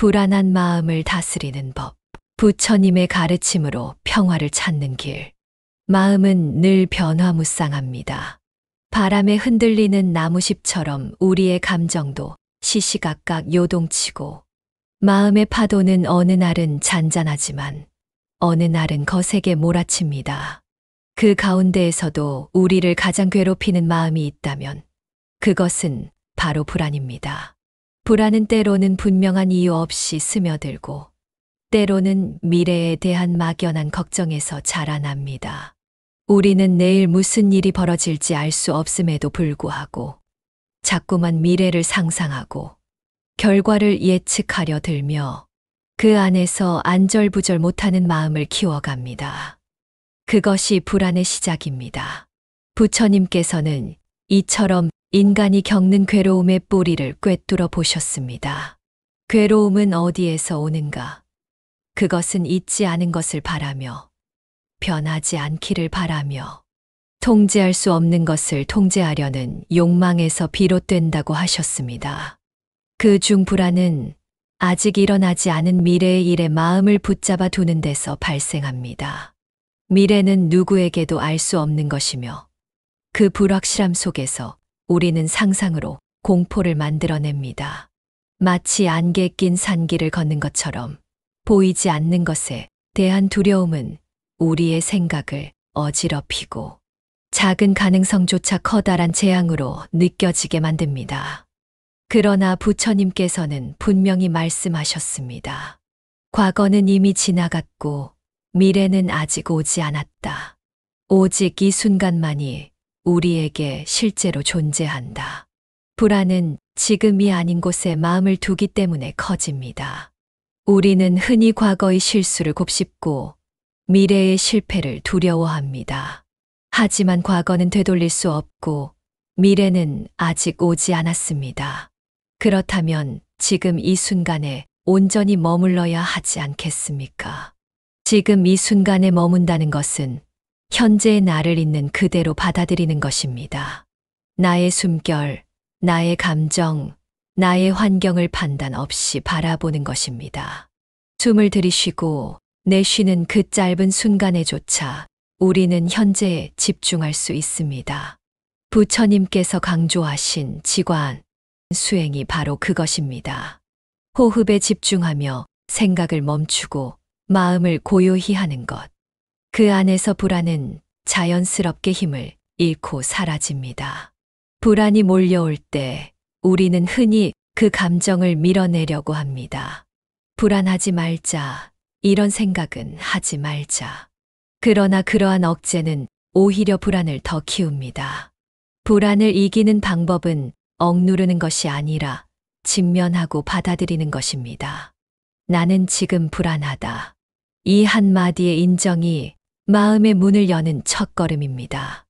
불안한 마음을 다스리는 법. 부처님의 가르침으로 평화를 찾는 길. 마음은 늘 변화무쌍합니다. 바람에 흔들리는 나무잎처럼 우리의 감정도 시시각각 요동치고, 마음의 파도는 어느 날은 잔잔하지만 어느 날은 거세게 몰아칩니다. 그 가운데에서도 우리를 가장 괴롭히는 마음이 있다면 그것은 바로 불안입니다. 불안은 때로는 분명한 이유 없이 스며들고, 때로는 미래에 대한 막연한 걱정에서 자라납니다. 우리는 내일 무슨 일이 벌어질지 알 수 없음에도 불구하고 자꾸만 미래를 상상하고 결과를 예측하려 들며 그 안에서 안절부절 못하는 마음을 키워갑니다. 그것이 불안의 시작입니다. 부처님께서는 이처럼 인간이 겪는 괴로움의 뿌리를 꿰뚫어 보셨습니다. 괴로움은 어디에서 오는가? 그것은 잊지 않은 것을 바라며, 변하지 않기를 바라며, 통제할 수 없는 것을 통제하려는 욕망에서 비롯된다고 하셨습니다. 그 중 불안은 아직 일어나지 않은 미래의 일에 마음을 붙잡아 두는 데서 발생합니다. 미래는 누구에게도 알 수 없는 것이며, 그 불확실함 속에서 우리는 상상으로 공포를 만들어냅니다. 마치 안개 낀 산길을 걷는 것처럼 보이지 않는 것에 대한 두려움은 우리의 생각을 어지럽히고 작은 가능성조차 커다란 재앙으로 느껴지게 만듭니다. 그러나 부처님께서는 분명히 말씀하셨습니다. 과거는 이미 지나갔고 미래는 아직 오지 않았다. 오직 이 순간만이 우리에게 실제로 존재한다. 불안은 지금이 아닌 곳에 마음을 두기 때문에 커집니다. 우리는 흔히 과거의 실수를 곱씹고 미래의 실패를 두려워합니다. 하지만 과거는 되돌릴 수 없고 미래는 아직 오지 않았습니다. 그렇다면 지금 이 순간에 온전히 머물러야 하지 않겠습니까? 지금 이 순간에 머문다는 것은 현재의 나를 있는 그대로 받아들이는 것입니다. 나의 숨결, 나의 감정, 나의 환경을 판단 없이 바라보는 것입니다. 숨을 들이쉬고 내쉬는 그 짧은 순간에조차 우리는 현재에 집중할 수 있습니다. 부처님께서 강조하신 지관, 수행이 바로 그것입니다. 호흡에 집중하며 생각을 멈추고 마음을 고요히 하는 것. 그 안에서 불안은 자연스럽게 힘을 잃고 사라집니다. 불안이 몰려올 때 우리는 흔히 그 감정을 밀어내려고 합니다. 불안하지 말자, 이런 생각은 하지 말자. 그러나 그러한 억제는 오히려 불안을 더 키웁니다. 불안을 이기는 방법은 억누르는 것이 아니라 직면하고 받아들이는 것입니다. 나는 지금 불안하다. 이 한마디의 인정이 마음의 문을 여는 첫걸음입니다.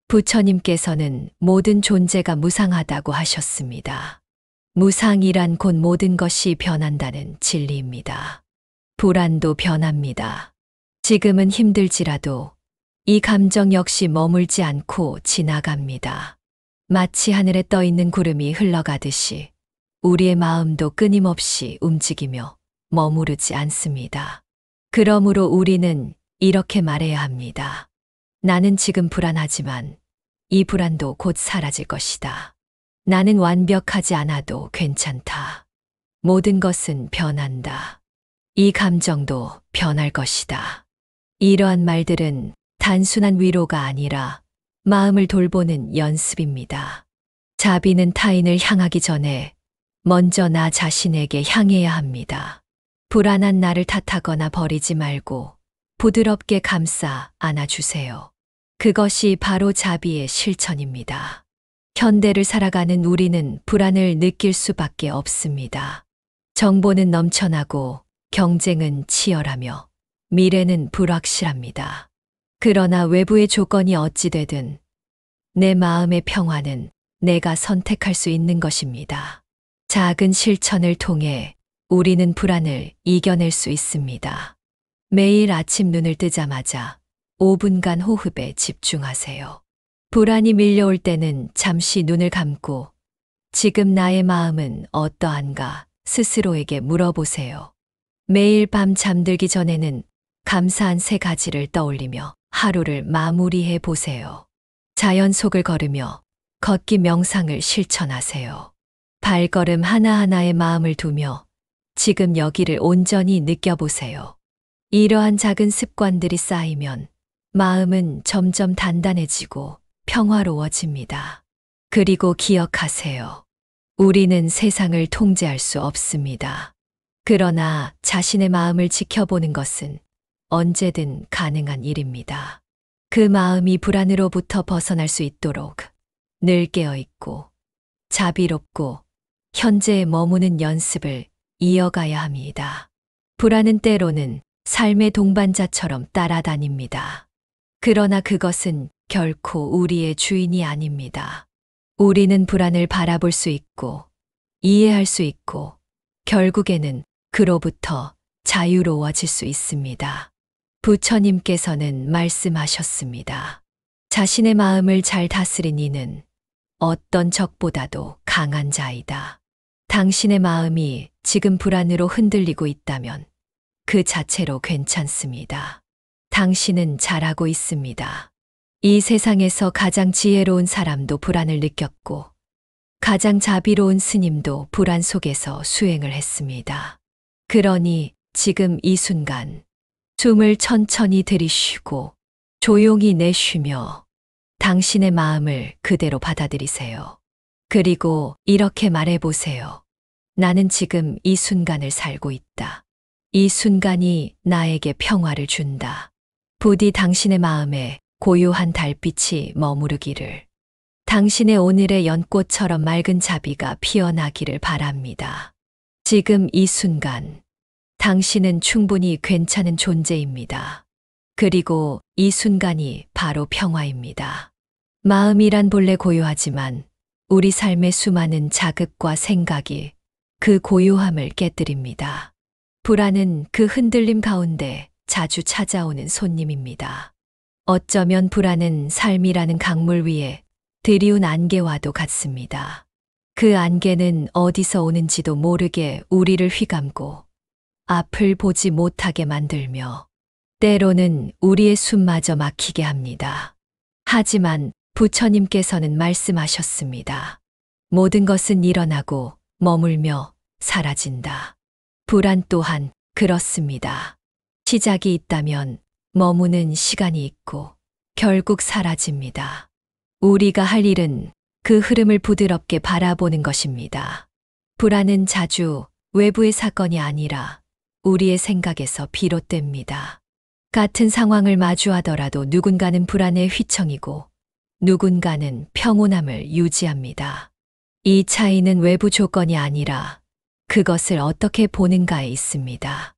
부처님께서는 모든 존재가 무상하다고 하셨습니다. 무상이란 곧 모든 것이 변한다는 진리입니다. 불안도 변합니다. 지금은 힘들지라도 이 감정 역시 머물지 않고 지나갑니다. 마치 하늘에 떠 있는 구름이 흘러가듯이 우리의 마음도 끊임없이 움직이며 머무르지 않습니다. 그러므로 우리는 이렇게 말해야 합니다. 나는 지금 불안하지만 이 불안도 곧 사라질 것이다. 나는 완벽하지 않아도 괜찮다. 모든 것은 변한다. 이 감정도 변할 것이다. 이러한 말들은 단순한 위로가 아니라 마음을 돌보는 연습입니다. 자비는 타인을 향하기 전에 먼저 나 자신에게 향해야 합니다. 불안한 나를 탓하거나 버리지 말고 부드럽게 감싸 안아주세요. 그것이 바로 자비의 실천입니다. 현대를 살아가는 우리는 불안을 느낄 수밖에 없습니다. 정보는 넘쳐나고 경쟁은 치열하며 미래는 불확실합니다. 그러나 외부의 조건이 어찌 되든 내 마음의 평화는 내가 선택할 수 있는 것입니다. 작은 실천을 통해 우리는 불안을 이겨낼 수 있습니다. 매일 아침 눈을 뜨자마자 5분간 호흡에 집중하세요. 불안이 밀려올 때는 잠시 눈을 감고 지금 나의 마음은 어떠한가 스스로에게 물어보세요. 매일 밤 잠들기 전에는 감사한 세 가지를 떠올리며 하루를 마무리해 보세요. 자연 속을 걸으며 걷기 명상을 실천하세요. 발걸음 하나하나에 마음을 두며 지금 여기를 온전히 느껴보세요. 이러한 작은 습관들이 쌓이면 마음은 점점 단단해지고 평화로워집니다. 그리고 기억하세요. 우리는 세상을 통제할 수 없습니다. 그러나 자신의 마음을 지켜보는 것은 언제든 가능한 일입니다. 그 마음이 불안으로부터 벗어날 수 있도록 늘 깨어있고 자비롭고 현재에 머무는 연습을 이어가야 합니다. 불안은 때로는 삶의 동반자처럼 따라다닙니다. 그러나 그것은 결코 우리의 주인이 아닙니다. 우리는 불안을 바라볼 수 있고 이해할 수 있고 결국에는 그로부터 자유로워질 수 있습니다. 부처님께서는 말씀하셨습니다. 자신의 마음을 잘 다스린 이는 어떤 적보다도 강한 자이다. 당신의 마음이 지금 불안으로 흔들리고 있다면 그 자체로 괜찮습니다. 당신은 잘하고 있습니다. 이 세상에서 가장 지혜로운 사람도 불안을 느꼈고 가장 자비로운 스님도 불안 속에서 수행을 했습니다. 그러니 지금 이 순간 숨을 천천히 들이쉬고 조용히 내쉬며 당신의 마음을 그대로 받아들이세요. 그리고 이렇게 말해보세요. 나는 지금 이 순간을 살고 있다. 이 순간이 나에게 평화를 준다. 부디 당신의 마음에 고요한 달빛이 머무르기를. 당신의 오늘의 연꽃처럼 맑은 자비가 피어나기를 바랍니다. 지금 이 순간, 당신은 충분히 괜찮은 존재입니다. 그리고 이 순간이 바로 평화입니다. 마음이란 본래 고요하지만 우리 삶의 수많은 자극과 생각이 그 고요함을 깨뜨립니다. 불안은 그 흔들림 가운데 자주 찾아오는 손님입니다. 어쩌면 불안은 삶이라는 강물 위에 드리운 안개와도 같습니다. 그 안개는 어디서 오는지도 모르게 우리를 휘감고 앞을 보지 못하게 만들며 때로는 우리의 숨마저 막히게 합니다. 하지만 부처님께서는 말씀하셨습니다. 모든 것은 일어나고 머물며 사라진다. 불안 또한 그렇습니다. 시작이 있다면 머무는 시간이 있고 결국 사라집니다. 우리가 할 일은 그 흐름을 부드럽게 바라보는 것입니다. 불안은 자주 외부의 사건이 아니라 우리의 생각에서 비롯됩니다. 같은 상황을 마주하더라도 누군가는 불안에 휘청이고 누군가는 평온함을 유지합니다. 이 차이는 외부 조건이 아니라 그것을 어떻게 보는가에 있습니다.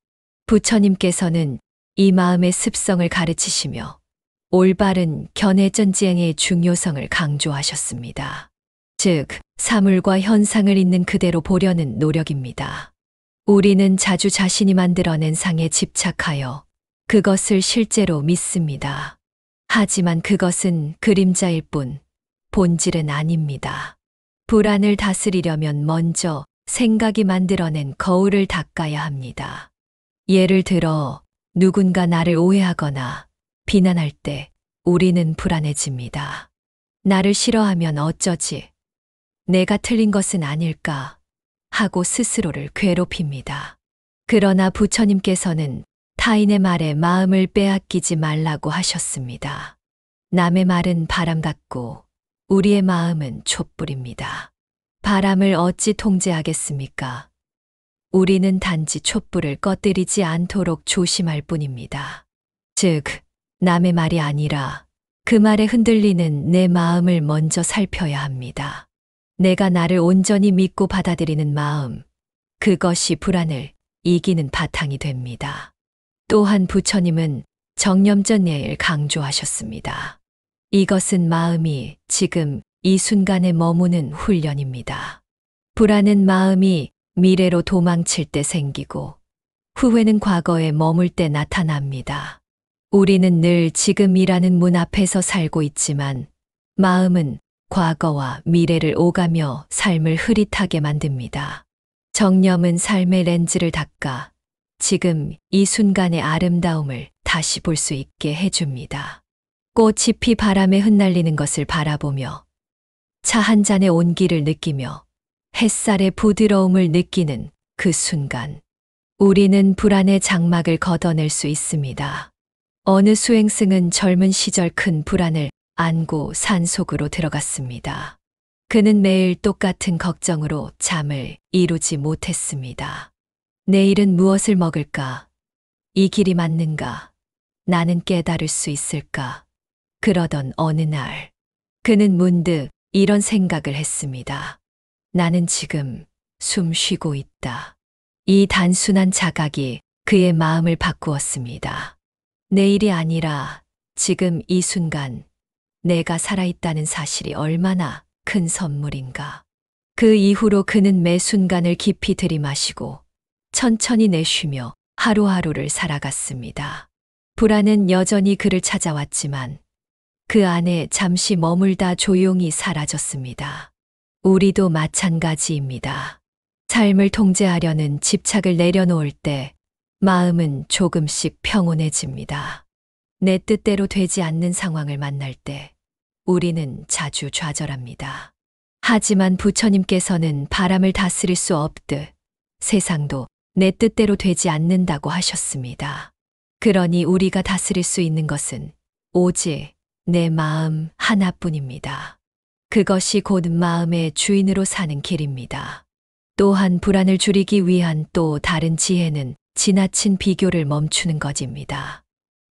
부처님께서는 이 마음의 습성을 가르치시며 올바른 견해전지행의 중요성을 강조하셨습니다. 즉, 사물과 현상을 있는 그대로 보려는 노력입니다. 우리는 자주 자신이 만들어낸 상에 집착하여 그것을 실제로 믿습니다. 하지만 그것은 그림자일 뿐 본질은 아닙니다. 불안을 다스리려면 먼저 생각이 만들어낸 거울을 닦아야 합니다. 예를 들어 누군가 나를 오해하거나 비난할 때 우리는 불안해집니다. 나를 싫어하면 어쩌지? 내가 틀린 것은 아닐까? 하고 스스로를 괴롭힙니다. 그러나 부처님께서는 타인의 말에 마음을 빼앗기지 말라고 하셨습니다. 남의 말은 바람 같고 우리의 마음은 촛불입니다. 바람을 어찌 통제하겠습니까? 우리는 단지 촛불을 꺼뜨리지 않도록 조심할 뿐입니다. 즉, 남의 말이 아니라 그 말에 흔들리는 내 마음을 먼저 살펴야 합니다. 내가 나를 온전히 믿고 받아들이는 마음, 그것이 불안을 이기는 바탕이 됩니다. 또한 부처님은 정념전예를 강조하셨습니다. 이것은 마음이 지금 이 순간에 머무는 훈련입니다. 불안은 마음이 미래로 도망칠 때 생기고 후회는 과거에 머물 때 나타납니다. 우리는 늘 지금이라는 문 앞에서 살고 있지만 마음은 과거와 미래를 오가며 삶을 흐릿하게 만듭니다. 정념은 삶의 렌즈를 닦아 지금 이 순간의 아름다움을 다시 볼 수 있게 해줍니다. 꽃이 피 바람에 흩날리는 것을 바라보며 차 한 잔의 온기를 느끼며 햇살의 부드러움을 느끼는 그 순간 우리는 불안의 장막을 걷어낼 수 있습니다. 어느 수행승은 젊은 시절 큰 불안을 안고 산속으로 들어갔습니다. 그는 매일 똑같은 걱정으로 잠을 이루지 못했습니다. 내일은 무엇을 먹을까? 이 길이 맞는가? 나는 깨달을 수 있을까? 그러던 어느 날, 그는 문득 이런 생각을 했습니다. 나는 지금 숨 쉬고 있다. 이 단순한 자각이 그의 마음을 바꾸었습니다. 내일이 아니라 지금 이 순간 내가 살아있다는 사실이 얼마나 큰 선물인가. 그 이후로 그는 매 순간을 깊이 들이마시고 천천히 내쉬며 하루하루를 살아갔습니다. 불안은 여전히 그를 찾아왔지만 그 안에 잠시 머물다 조용히 사라졌습니다. 우리도 마찬가지입니다. 삶을 통제하려는 집착을 내려놓을 때 마음은 조금씩 평온해집니다. 내 뜻대로 되지 않는 상황을 만날 때 우리는 자주 좌절합니다. 하지만 부처님께서는 바람을 다스릴 수 없듯 세상도 내 뜻대로 되지 않는다고 하셨습니다. 그러니 우리가 다스릴 수 있는 것은 오직 내 마음 하나뿐입니다. 그것이 곧 마음의 주인으로 사는 길입니다. 또한 불안을 줄이기 위한 또 다른 지혜는 지나친 비교를 멈추는 것입니다.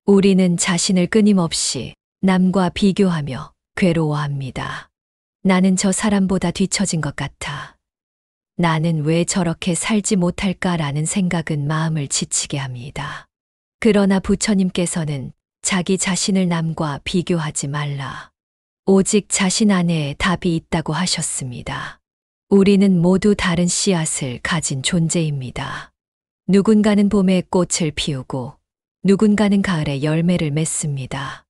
우리는 자신을 끊임없이 남과 비교하며 괴로워합니다. 나는 저 사람보다 뒤처진 것 같아. 나는 왜 저렇게 살지 못할까라는 생각은 마음을 지치게 합니다. 그러나 부처님께서는 자기 자신을 남과 비교하지 말라. 오직 자신 안에 답이 있다고 하셨습니다. 우리는 모두 다른 씨앗을 가진 존재입니다. 누군가는 봄에 꽃을 피우고 누군가는 가을에 열매를 맺습니다.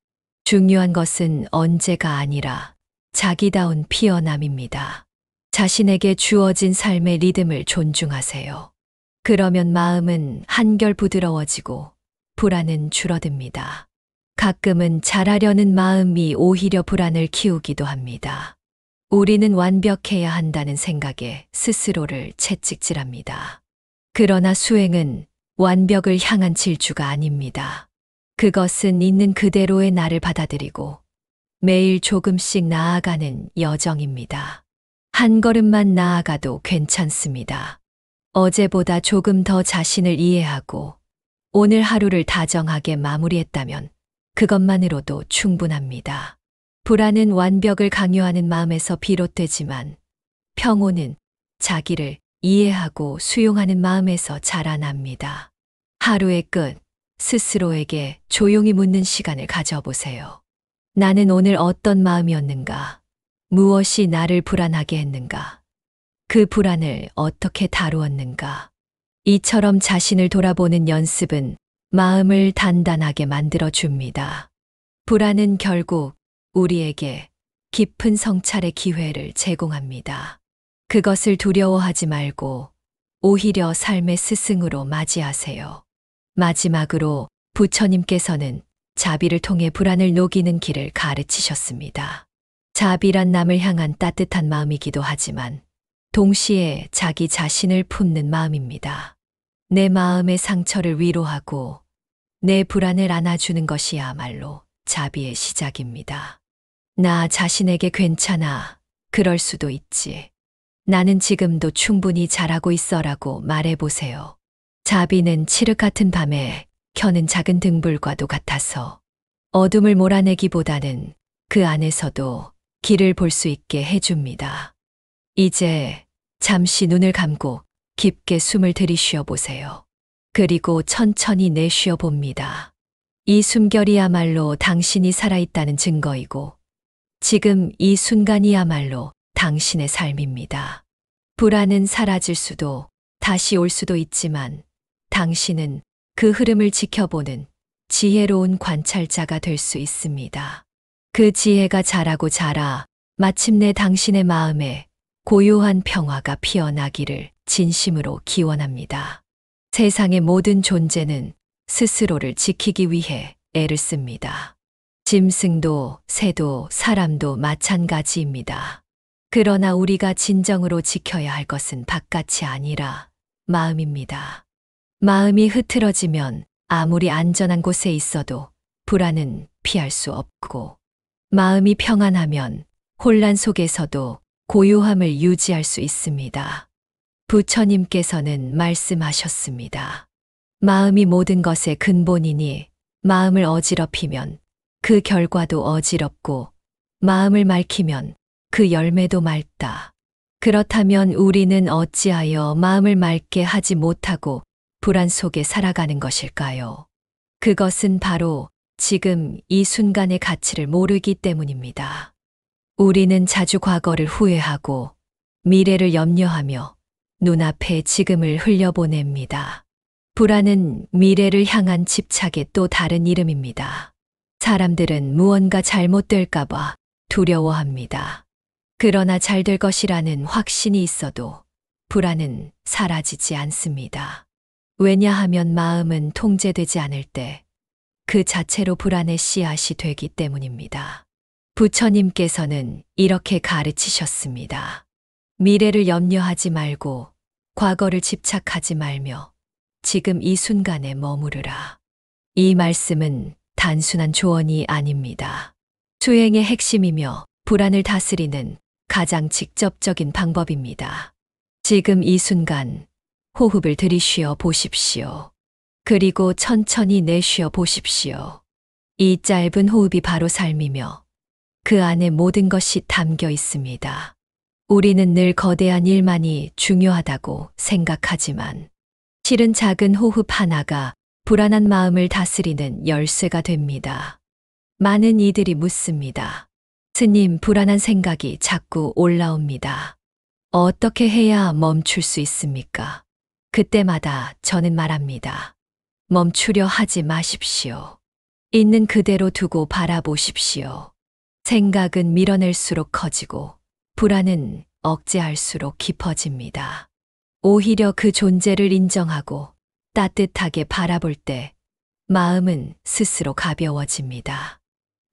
중요한 것은 언제가 아니라 자기다운 피어남입니다. 자신에게 주어진 삶의 리듬을 존중하세요. 그러면 마음은 한결 부드러워지고 불안은 줄어듭니다. 가끔은 잘하려는 마음이 오히려 불안을 키우기도 합니다. 우리는 완벽해야 한다는 생각에 스스로를 채찍질합니다. 그러나 수행은 완벽을 향한 질주가 아닙니다. 그것은 있는 그대로의 나를 받아들이고 매일 조금씩 나아가는 여정입니다. 한 걸음만 나아가도 괜찮습니다. 어제보다 조금 더 자신을 이해하고 오늘 하루를 다정하게 마무리했다면 그것만으로도 충분합니다. 불안은 완벽을 강요하는 마음에서 비롯되지만 평온은 자기를 이해하고 수용하는 마음에서 자라납니다. 하루의 끝, 스스로에게 조용히 묻는 시간을 가져보세요. 나는 오늘 어떤 마음이었는가? 무엇이 나를 불안하게 했는가? 그 불안을 어떻게 다루었는가? 이처럼 자신을 돌아보는 연습은 마음을 단단하게 만들어 줍니다. 불안은 결국 우리에게 깊은 성찰의 기회를 제공합니다. 그것을 두려워하지 말고 오히려 삶의 스승으로 맞이하세요. 마지막으로 부처님께서는 자비를 통해 불안을 녹이는 길을 가르치셨습니다. 자비란 남을 향한 따뜻한 마음이기도 하지만 동시에 자기 자신을 품는 마음입니다. 내 마음의 상처를 위로하고 내 불안을 안아주는 것이야말로 자비의 시작입니다. 나 자신에게 괜찮아. 그럴 수도 있지. 나는 지금도 충분히 잘하고 있어라고 말해보세요. 자비는 칠흑 같은 밤에 켜는 작은 등불과도 같아서 어둠을 몰아내기보다는 그 안에서도 길을 볼 수 있게 해줍니다. 이제 잠시 눈을 감고 깊게 숨을 들이쉬어 보세요. 그리고 천천히 내쉬어 봅니다. 이 숨결이야말로 당신이 살아있다는 증거이고 지금 이 순간이야말로 당신의 삶입니다. 불안은 사라질 수도 다시 올 수도 있지만 당신은 그 흐름을 지켜보는 지혜로운 관찰자가 될 수 있습니다. 그 지혜가 자라고 자라 마침내 당신의 마음에 고요한 평화가 피어나기를 진심으로 기원합니다. 세상의 모든 존재는 스스로를 지키기 위해 애를 씁니다. 짐승도, 새도, 사람도 마찬가지입니다. 그러나 우리가 진정으로 지켜야 할 것은 바깥이 아니라 마음입니다. 마음이 흐트러지면 아무리 안전한 곳에 있어도 불안은 피할 수 없고, 마음이 평안하면 혼란 속에서도 고요함을 유지할 수 있습니다. 부처님께서는 말씀하셨습니다. 마음이 모든 것의 근본이니 마음을 어지럽히면 그 결과도 어지럽고, 마음을 맑히면 그 열매도 맑다. 그렇다면 우리는 어찌하여 마음을 맑게 하지 못하고 불안 속에 살아가는 것일까요? 그것은 바로 지금 이 순간의 가치를 모르기 때문입니다. 우리는 자주 과거를 후회하고 미래를 염려하며 눈앞에 지금을 흘려보냅니다. 불안은 미래를 향한 집착의 또 다른 이름입니다. 사람들은 무언가 잘못될까봐 두려워합니다. 그러나 잘 될 것이라는 확신이 있어도 불안은 사라지지 않습니다. 왜냐하면 마음은 통제되지 않을 때 그 자체로 불안의 씨앗이 되기 때문입니다. 부처님께서는 이렇게 가르치셨습니다. 미래를 염려하지 말고 과거를 집착하지 말며 지금 이 순간에 머무르라. 이 말씀은 단순한 조언이 아닙니다. 수행의 핵심이며 불안을 다스리는 가장 직접적인 방법입니다. 지금 이 순간 호흡을 들이쉬어 보십시오. 그리고 천천히 내쉬어 보십시오. 이 짧은 호흡이 바로 삶이며 그 안에 모든 것이 담겨 있습니다. 우리는 늘 거대한 일만이 중요하다고 생각하지만 실은 작은 호흡 하나가 불안한 마음을 다스리는 열쇠가 됩니다. 많은 이들이 묻습니다. 스님, 불안한 생각이 자꾸 올라옵니다. 어떻게 해야 멈출 수 있습니까? 그때마다 저는 말합니다. 멈추려 하지 마십시오. 있는 그대로 두고 바라보십시오. 생각은 밀어낼수록 커지고 불안은 억제할수록 깊어집니다. 오히려 그 존재를 인정하고 따뜻하게 바라볼 때 마음은 스스로 가벼워집니다.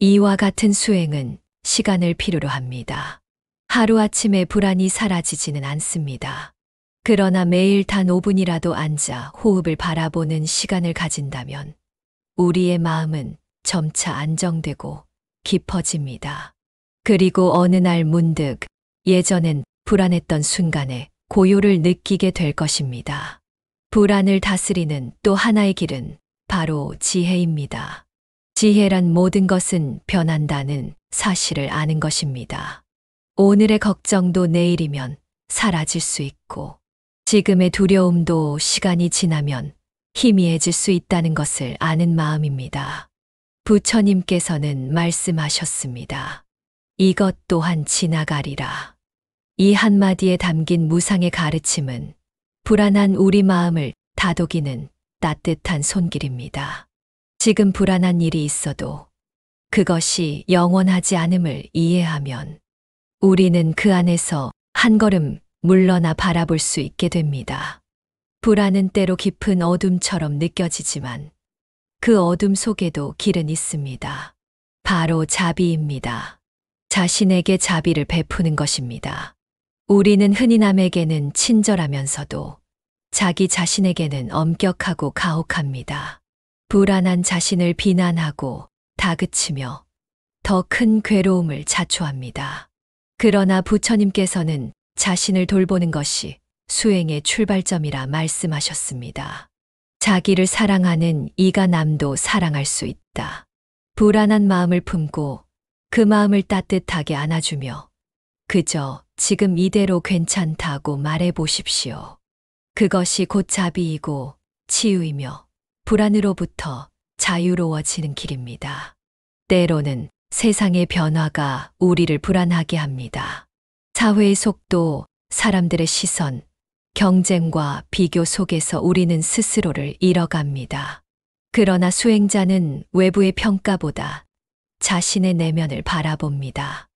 이와 같은 수행은 시간을 필요로 합니다. 하루아침에 불안이 사라지지는 않습니다. 그러나 매일 단 5분이라도 앉아 호흡을 바라보는 시간을 가진다면 우리의 마음은 점차 안정되고 깊어집니다. 그리고 어느 날 문득 예전엔 불안했던 순간에 고요를 느끼게 될 것입니다. 불안을 다스리는 또 하나의 길은 바로 지혜입니다. 지혜란 모든 것은 변한다는 사실을 아는 것입니다. 오늘의 걱정도 내일이면 사라질 수 있고, 지금의 두려움도 시간이 지나면 희미해질 수 있다는 것을 아는 마음입니다. 부처님께서는 말씀하셨습니다. 이것 또한 지나가리라. 이 한마디에 담긴 무상의 가르침은 불안한 우리 마음을 다독이는 따뜻한 손길입니다. 지금 불안한 일이 있어도 그것이 영원하지 않음을 이해하면 우리는 그 안에서 한 걸음 물러나 바라볼 수 있게 됩니다. 불안은 때로 깊은 어둠처럼 느껴지지만 그 어둠 속에도 길은 있습니다. 바로 자비입니다. 자신에게 자비를 베푸는 것입니다. 우리는 흔히 남에게는 친절하면서도 자기 자신에게는 엄격하고 가혹합니다. 불안한 자신을 비난하고 다그치며 더 큰 괴로움을 자초합니다. 그러나 부처님께서는 자신을 돌보는 것이 수행의 출발점이라 말씀하셨습니다. 자기를 사랑하는 이가 남도 사랑할 수 있다. 불안한 마음을 품고 그 마음을 따뜻하게 안아주며 그저 지금 이대로 괜찮다고 말해 보십시오. 그것이 곧 자비이고 치유이며 불안으로부터 자유로워지는 길입니다. 때로는 세상의 변화가 우리를 불안하게 합니다. 사회의 속도, 사람들의 시선, 경쟁과 비교 속에서 우리는 스스로를 잃어갑니다. 그러나 수행자는 외부의 평가보다 자신의 내면을 바라봅니다.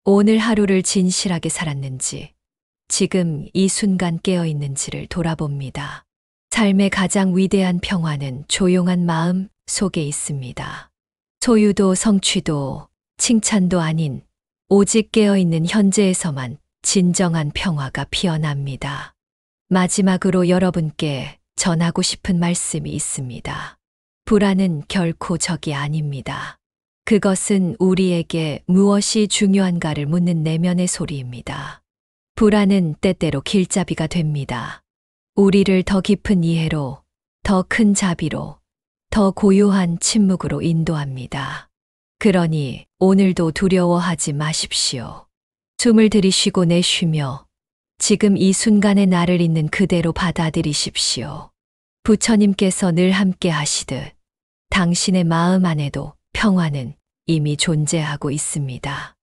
오늘 하루를 진실하게 살았는지, 지금 이 순간 깨어 있는지를 돌아봅니다. 삶의 가장 위대한 평화는 조용한 마음 속에 있습니다. 소유도 성취도 칭찬도 아닌 오직 깨어 있는 현재에서만 진정한 평화가 피어납니다. 마지막으로 여러분께 전하고 싶은 말씀이 있습니다. 불안은 결코 적이 아닙니다. 그것은 우리에게 무엇이 중요한가를 묻는 내면의 소리입니다. 불안은 때때로 길잡이가 됩니다. 우리를 더 깊은 이해로, 더 큰 자비로, 더 고요한 침묵으로 인도합니다. 그러니 오늘도 두려워하지 마십시오. 숨을 들이쉬고 내쉬며 지금 이 순간의 나를 있는 그대로 받아들이십시오. 부처님께서 늘 함께 하시듯 당신의 마음 안에도 평화는 이미 존재하고 있습니다.